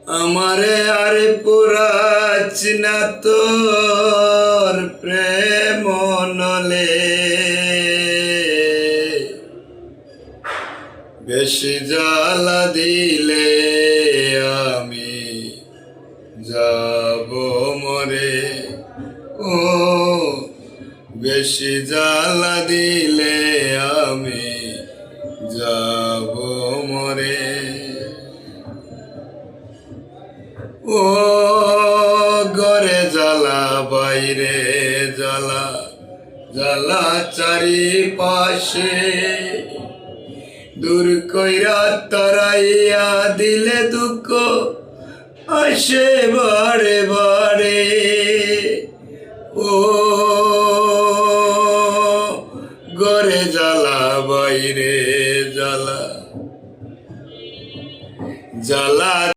আমারে আর পুরাচ না তোর প্রেম নলে বেশি জ্বালা দিলে আমি যাব মরে ও বেশি জ্বালা দিলে আমি যাব মরে ও ঘরে জ্বালা বাইরে জ্বালা জ্বালা চারিপাশে দূর কইরা তারাইয়া দিলে দুঃখ আসে বারে বারে ও ঘরে জ্বালা বাইরে জ্বালা জ্বালা